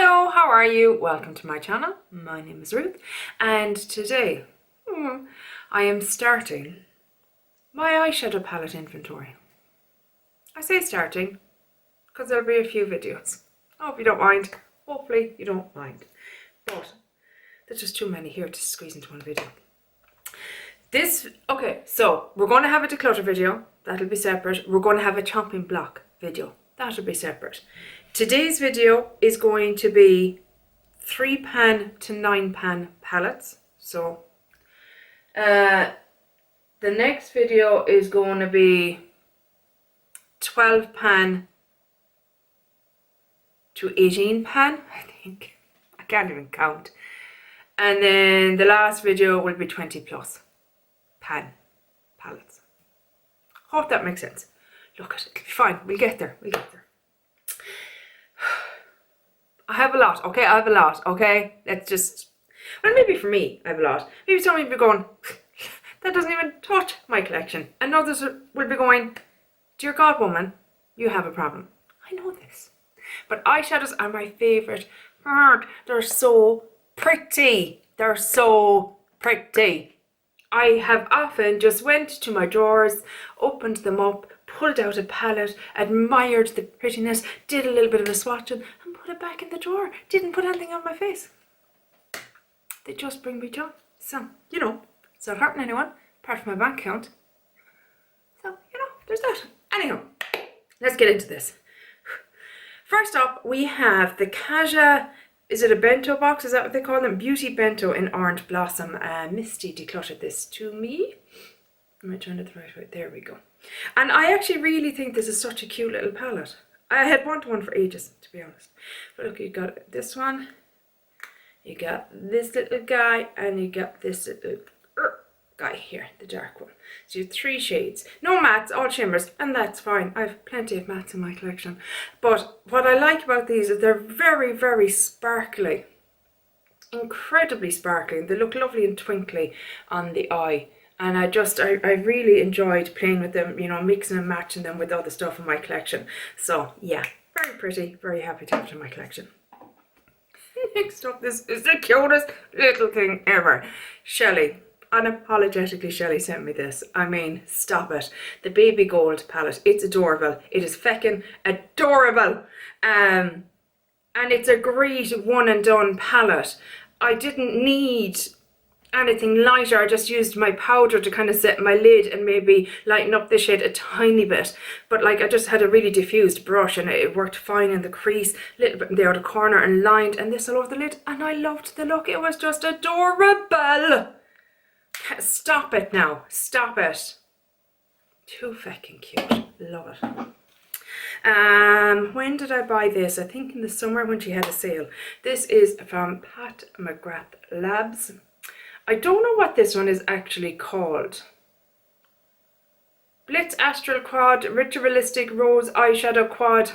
Hello, how are you? Welcome to my channel. My name is Ruth, and today I am starting my eyeshadow palette inventory. I say starting because there'll be a few videos. I hope you don't mind. Hopefully you don't mind. But there's just too many here to squeeze into one video. Okay, so we're going to have a declutter video. That'll be separate. We're going to have a chopping block video. That'll be separate. Today's video is going to be 3-pan to 9-pan palettes. So the next video is going to be 12-pan to 18-pan, I think. I can't even count. And then the last video will be 20+ pan palettes. Hope that makes sense. Look, it'll be fine. We'll get there. We'll get there. I have a lot, okay? I have a lot, okay? Let's just... Well, maybe for me, I have a lot. Maybe some of you will be going, that doesn't even touch my collection. And others will be going, dear God, woman, you have a problem. I know this. But eyeshadows are my favourite. They're so pretty. They're so pretty. I have often just went to my drawers, opened them up, pulled out a palette, admired the prettiness, did a little bit of a swatching, and put it back in the drawer. Didn't put anything on my face. They just bring me joy. So, you know, it's not hurting anyone, apart from my bank account. So, you know, there's that. Anyhow, let's get into this. First up, we have the Kaja, is it a bento box? Is that what they call them? Beauty Bento in Orange Blossom. Misty decluttered this to me. Am I trying it the right way? There we go. And I actually really think this is such a cute little palette. I had wanted one for ages, to be honest. But look, you got this one, you got this little guy, and you got this little guy here, the dark one. So you have 3 shades. No mattes, all shimmers, and that's fine. I have plenty of mattes in my collection. But what I like about these is they're very, very sparkly. Incredibly sparkly. They look lovely and twinkly on the eye. And I really enjoyed playing with them, you know, mixing and matching them with other stuff in my collection. So yeah, very pretty, very happy to have it in my collection. Next up, this is the cutest little thing ever. Shelley, unapologetically Shelley sent me this. I mean, stop it. The Baby Gold palette, it's adorable. It is feckin' adorable. And it's a great one and done palette. I didn't need anything lighter. I just used my powder to kind of set my lid and maybe lighten up the shade a tiny bit. But like, I just had a really diffused brush and it worked fine in the crease, a little bit in the outer corner and lined, and this all over the lid, and I loved the look. It was just adorable. Stop it now. Stop it. Too fucking cute. Love it. When did I buy this? I think in the summer when she had a sale. This is from Pat McGrath Labs. I don't know what this one is actually called. Blitz Astral Quad, Ritualistic Rose Eyeshadow Quad.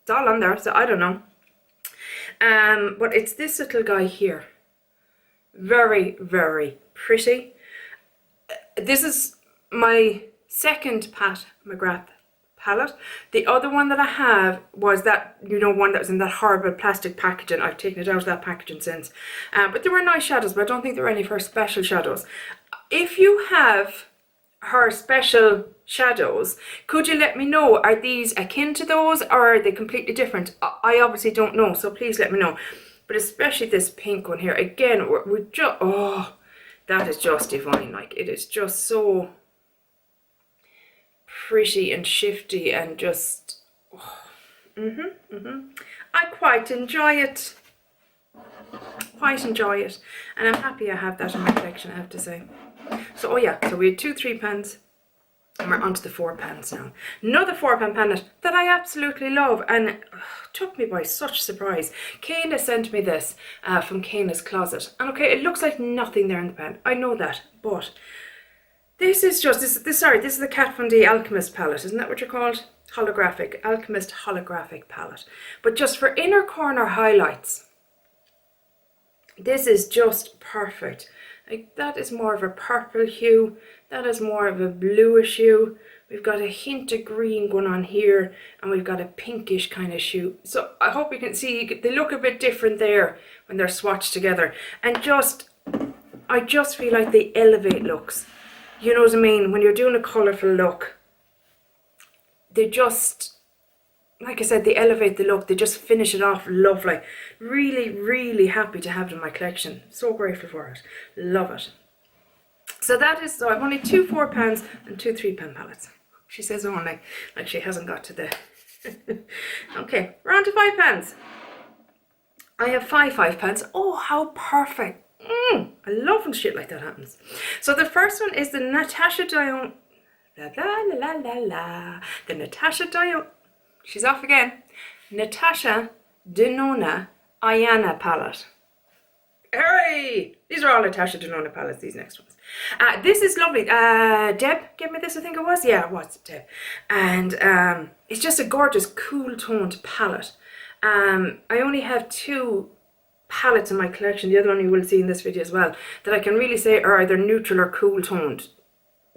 It's all on there, so I don't know. But it's this little guy here. Very, very pretty. This is my second Pat McGrath palette. The other one that I have was that, you know, one that was in that horrible plastic packaging. I've taken it out of that packaging since. But there were nice shadows, but I don't think there were any of her special shadows. If you have her special shadows, could you let me know, are these akin to those or are they completely different? I obviously don't know, so please let me know. But especially this pink one here, again, we're just, oh, that is just divine. Like, it is just so pretty and shifty and just, oh, I quite enjoy it. Quite enjoy it. And I'm happy I have that in my collection, I have to say. So, oh yeah, so we had 2 3-pans. And we're onto the 4 pans now. Another 4-pan palette that I absolutely love and took me by such surprise. Kayla sent me this from Kayla's closet. And okay, it looks like nothing there in the pan. I know that, but this is just, this is the Kat Von D Alchemist palette. Isn't that what you're called? Holographic, Alchemist Holographic palette. But just for inner corner highlights, this is just perfect. Like, that is more of a purple hue. That is more of a bluish hue. We've got a hint of green going on here, and we've got a pinkish kind of shoe. So I hope you can see, they look a bit different there when they're swatched together. And I just feel like they elevate looks. You know what I mean? When you're doing a colourful look, they just, like I said, they elevate the look. They just finish it off lovely. Really, really happy to have it in my collection. So grateful for it. Love it. So that is, so I've only 2 £4 and 2 £3 palettes. She says only, like she hasn't got to the... Okay, we're on to £5. I have 5 £5. Oh, how perfect. I love when shit like that happens. So the first one is the Natasha Dion... The Natasha Dion... She's off again. Natasha Denona Ayana palette. Hooray! These are all Natasha Denona palettes, these next ones. This is lovely. Deb gave me this, I think it was. Yeah, it was Deb. And it's just a gorgeous, cool toned palette. I only have 2 palettes in my collection, the other one you will see in this video as well, that I can really say are either neutral or cool toned,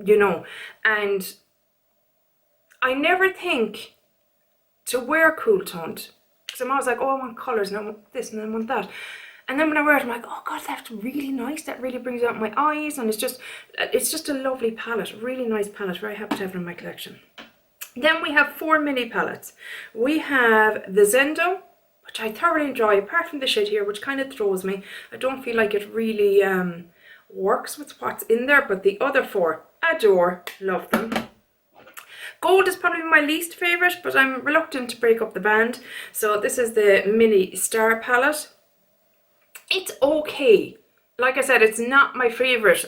you know. And I never think to wear cool toned, because I'm always like, oh, I want colours and I want this and I want that. And then when I wear it, I'm like, oh God, that's really nice. That really brings out my eyes, and it's just a lovely palette, really nice palette. Very happy to have it in my collection. Then we have 4 mini palettes. We have the Zendo, which I thoroughly enjoy, apart from the shade here, which kind of throws me. I don't feel like it really works with what's in there, but the other 4, adore, love them. Gold is probably my least favourite, but I'm reluctant to break up the band. So this is the mini star palette. It's okay. Like I said, it's not my favourite.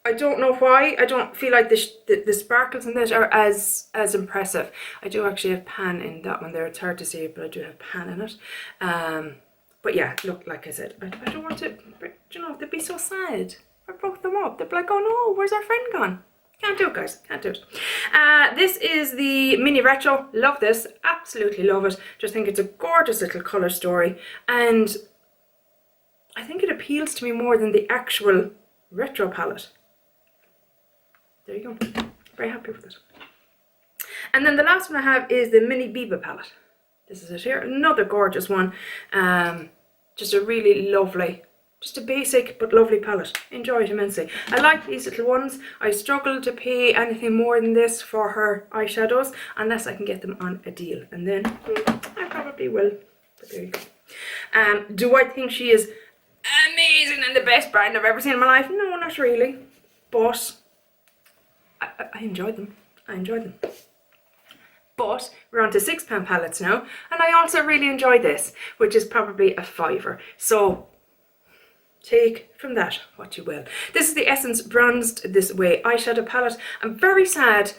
I don't know why. I don't feel like the sparkles in this are as impressive. I do actually have pan in that one there. It's hard to see it, but I do have pan in it. But yeah, look, like I said, I don't want to, you know, they'd be so sad. I broke them up. They'd be like, oh no, where's our friend gone? Can't do it, guys. Can't do it. This is the mini retro. Love this. Absolutely love it. Just think it's a gorgeous little colour story. And I think it appeals to me more than the actual retro palette. There you go. Very happy with it. And then the last one I have is the mini Biba palette. This is it here. Another gorgeous one. Just a really lovely... Just a basic but lovely palette. Enjoy it immensely. I like these little ones. I struggle to pay anything more than this for her eyeshadows unless I can get them on a deal. And then I probably will. But there you go. Do I think she is amazing and the best brand I've ever seen in my life? No, not really. But I enjoyed them. I enjoyed them. But we're on to £6 palettes now. And I also really enjoy this, which is probably a £5. So... take from that what you will. This is the Essence Bronzed This Way eyeshadow palette. I'm very sad.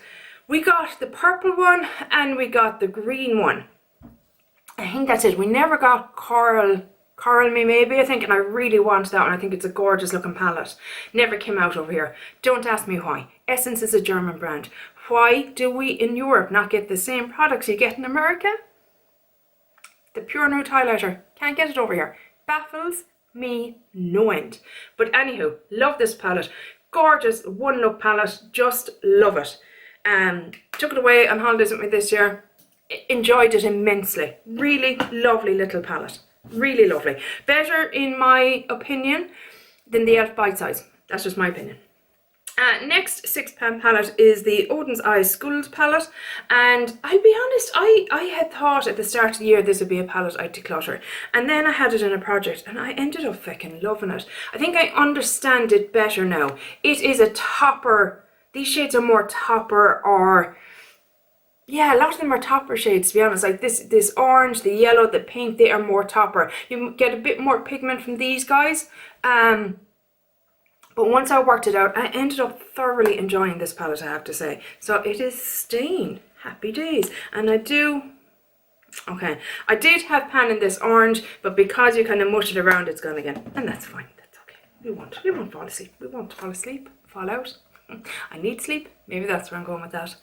We got the purple one and we got the green one. I think that's it. We never got Coral Me maybe, I think, and I really want that one. I think it's a gorgeous looking palette. Never came out over here. Don't ask me why. Essence is a German brand. Why do we in Europe not get the same products you get in America? The Pure Nude highlighter. Can't get it over here. Baffles me no end. But anywho, love this palette. Gorgeous one look palette. Just love it. Took it away on holidays with me this year. Enjoyed it immensely. Really lovely little palette. Really lovely. Better in my opinion than the e.l.f. Bite Size. That's just my opinion. Next £6 palette is the Odin's Eyes Skulls palette, and I'll be honest, I had thought at the start of the year this would be a palette I'd declutter, and then I had it in a project and I ended up fucking loving it. I think I understand it better now. It is a topper. These shades are more topper, or yeah, a lot of them are topper shades, to be honest. Like this orange, the yellow, the pink, they are more topper. You get a bit more pigment from these guys. But once I worked it out, I ended up thoroughly enjoying this palette, I have to say. So it is staying. Happy days. And I did have pan in this orange, but because you kind of mush it around, it's gone again. And that's fine. That's okay. We won't fall asleep. We won't fall asleep. Fall out. I need sleep. Maybe that's where I'm going with that.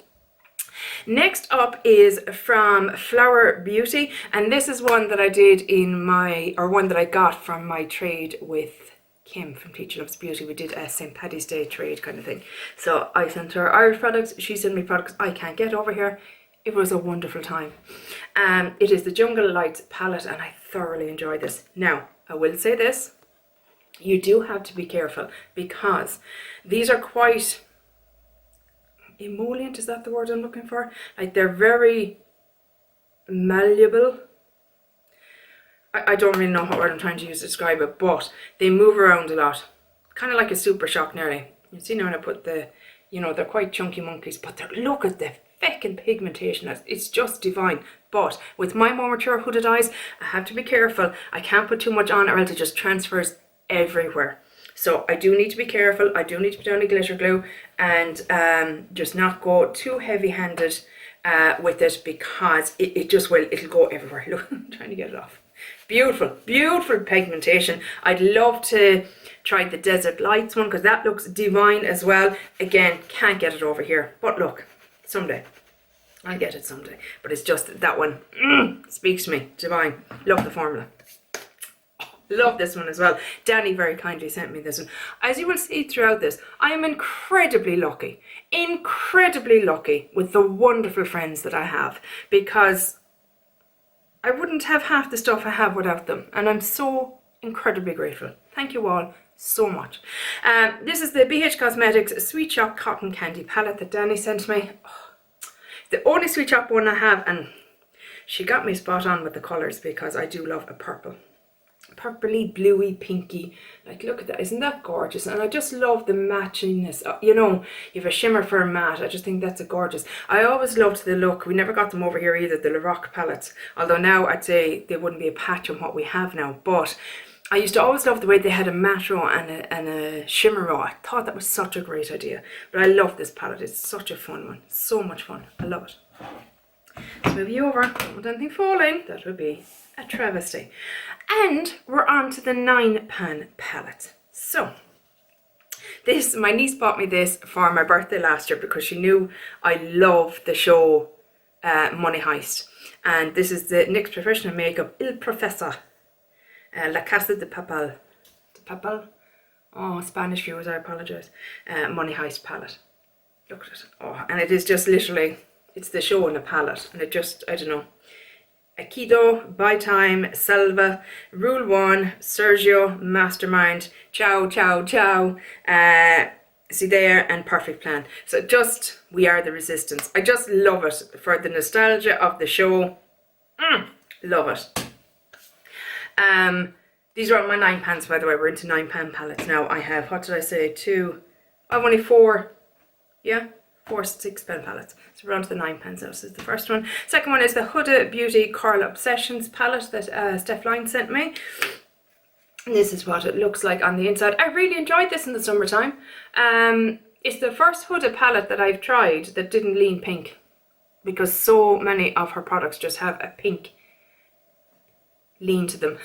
Next up is from Flower Beauty, and this is one that I did in one that I got from my trade with Kim from Teacher Loves Beauty. We did a St. Paddy's Day trade kind of thing. So I sent her Irish products, she sent me products I can't get over here. It was a wonderful time. It is the Jungle Lights palette and I thoroughly enjoyed this. Now, I will say this, you do have to be careful because these are quite emollient, is that the word I'm looking for? Like they're very malleable. I don't really know what word I'm trying to use to describe it, but they move around a lot. Kind of like a Super Shock nearly. You see now when I put the, you know, they're quite chunky monkeys, but look at the feckin' pigmentation. It's just divine. But with my more mature hooded eyes, I have to be careful. I can't put too much on or else it just transfers everywhere. So I do need to be careful. I do need to put down a glitter glue and just not go too heavy-handed with it because it just will, it'll go everywhere. Look, I'm trying to get it off. Beautiful, beautiful pigmentation. I'd love to try the Desert Lights one because that looks divine as well. Again, can't get it over here. But look, someday. I'll get it someday. But it's just that one speaks to me. Divine. Love the formula. Love this one as well. Danny very kindly sent me this one. As you will see throughout this, I am incredibly lucky with the wonderful friends that I have because I wouldn't have half the stuff I have without them, and I'm so incredibly grateful. Thank you all so much. This is the BH Cosmetics Sweet Shop Cotton Candy palette that Danny sent me. Oh, the only Sweet Shop one I have, and she got me spot on with the colours because I do love a purple. Purpley, bluey, pinky. Like, look at that. Isn't that gorgeous? And I just love the matchingness. You know, you have a shimmer for a matte. I just think that's a gorgeous. I always loved the look. We never got them over here either, the Lorac palettes. Although now I'd say they wouldn't be a patch on what we have now. But I used to always love the way they had a matte row and a shimmer row. I thought that was such a great idea. But I love this palette. It's such a fun one. So much fun. I love it. Let's move you over. Don't want anything falling. That would be a travesty. And we're on to the 9-pan palette. So this, my niece bought me this for my birthday last year because she knew I love the show Money Heist. And this is the NYX Professional Makeup Il Professor La Casa de Papel. De Papel? Oh, Spanish viewers, I apologize. Money Heist palette. Look at it. Oh, and it is just literally, it's the show in a palette. And it just, I don't know. Aikido, By Time, Selva, Rule 1, Sergio, Mastermind, Ciao, Ciao, Ciao, See There, and Perfect Plan. So just, we are the resistance. I just love it for the nostalgia of the show. Love it. These are my 9 pans, by the way. We're into 9-pan palettes now. I have, what did I say, I've only 4, yeah? 4 6-pan palettes. So we're on to the 9 pans now. So this is the first one. Second one is the Huda Beauty Curl Obsessions palette that Steph Line sent me. And this is what it looks like on the inside. I really enjoyed this in the summertime. It's the first Huda palette that I've tried that didn't lean pink. Because so many of her products just have a pink lean to them.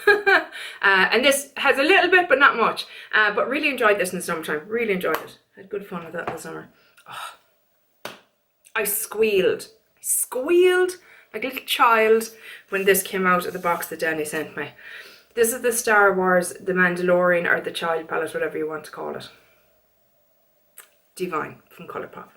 And this has a little bit, but not much. But really enjoyed this in the summertime. Really enjoyed it. Had good fun with that in the summer. Oh. I squealed like a little child when this came out of the box that Danny sent me. This is the Star Wars, the Mandalorian, or the Child palette, whatever you want to call it. Divine from Colourpop.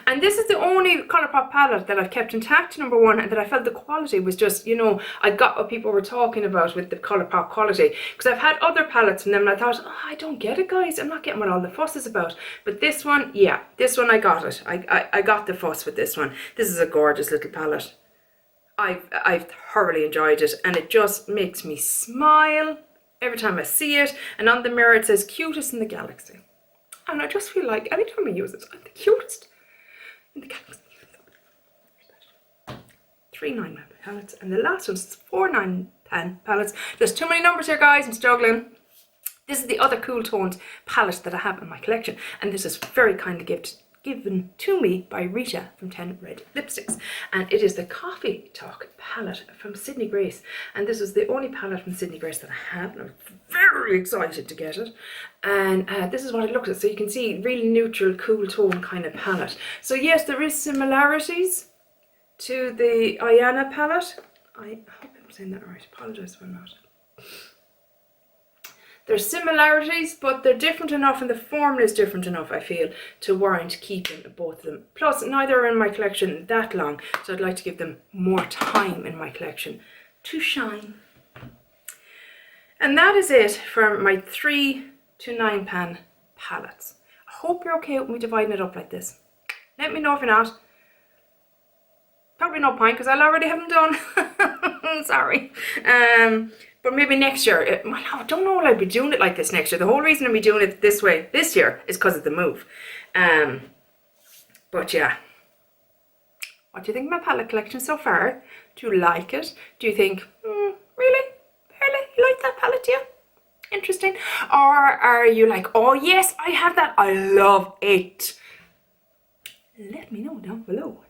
And this is the only Colourpop palette that I've kept intact, number one, and that I felt the quality was just, you know, I got what people were talking about with the Colourpop quality. Because I've had other palettes from them and I thought, oh, I don't get it, guys. I'm not getting what all the fuss is about. But this one, yeah, this one I got it. I got the fuss with this one. This is a gorgeous little palette. I've thoroughly enjoyed it, and it just makes me smile every time I see it. And on the mirror it says cutest in the galaxy. And I just feel like anytime I use it, I'm the cutest in the galaxy. 3 9-pan palettes, and the last one's 4 9-pan palettes. There's too many numbers here, guys. I'm struggling. This is the other Cool Toned palette that I have in my collection, and this is very kindly given to me by Rita from 10 Red Lipsticks, and it is the Coffee Talk palette from Sydney Grace, and this is the only palette from Sydney Grace that I have, and I'm very excited to get it. And this is what it looks like. So you can see really neutral, cool tone kind of palette. So yes, there is similarities to the Ayana palette. I hope I'm saying that right. Apologise if I'm not. There's similarities, but they're different enough and the formula is different enough, I feel, to warrant keeping both of them. Plus, neither are in my collection that long, so I'd like to give them more time in my collection to shine. And that is it for my 3 to 9 pan palettes. I hope you're okay with me dividing it up like this. Let me know if you're not. Probably no point because I'll already have them done. Sorry. But maybe next year, I don't know will I be doing it like this next year. The whole reason I'll be doing it this way this year is because of the move. But yeah. What do you think of my palette collection so far? Do you like it? Do you think, really? Really? You like that palette, do you? Interesting. Or are you like, oh yes, I have that. I love it. Let me know down below.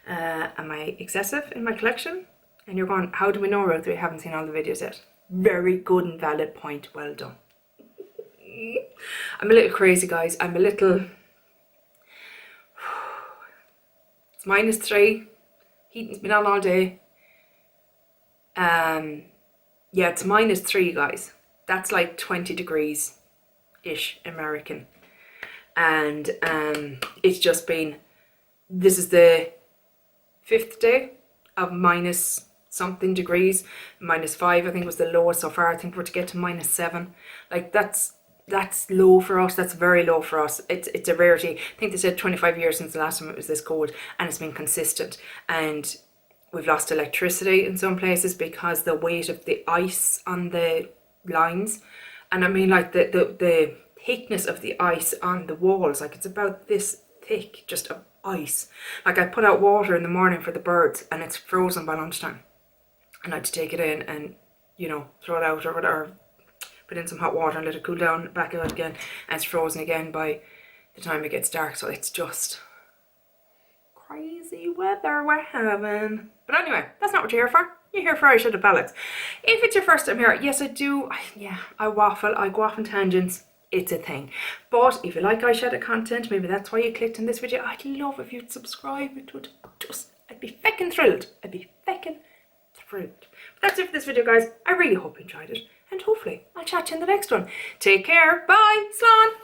Am I excessive in my collection? And you're going, how do we know, Ruth? We haven't seen all the videos yet. Very good and valid point. Well done. I'm a little crazy, guys. I'm a little... It's -3. Heating's been on all day. Yeah, it's -3, guys. That's like 20 degrees-ish American. And it's just been... This is the 5th day of minus something degrees. -5 I think was the lowest so far. I think we're to get to -7. Like that's low for us. That's very low for us. It's a rarity. I think they said 25 years since the last time it was this cold, and it's been consistent. And we've lost electricity in some places because the weight of the ice on the lines, and I mean like the thickness of the ice on the walls, like it's about this thick, just of ice. Like I put out water in the morning for the birds and it's frozen by lunchtime, and I had to take it in and, you know, throw it out or whatever, put in some hot water and let it cool down, back out again, and it's frozen again by the time it gets dark. So it's just crazy weather we're having. But anyway, that's not what you're here for. You're here for eyeshadow palettes. If it's your first time here, yes I do, yeah, I waffle, I go off on tangents. It's a thing. But if you like eyeshadow content, maybe that's why you clicked on this video, I'd love if you'd subscribe. It would just, I'd be feckin' thrilled. I'd be feckin' thrilled. But that's it for this video, guys. I really hope you enjoyed it, and hopefully I'll chat to you in the next one. Take care. Bye. Slán.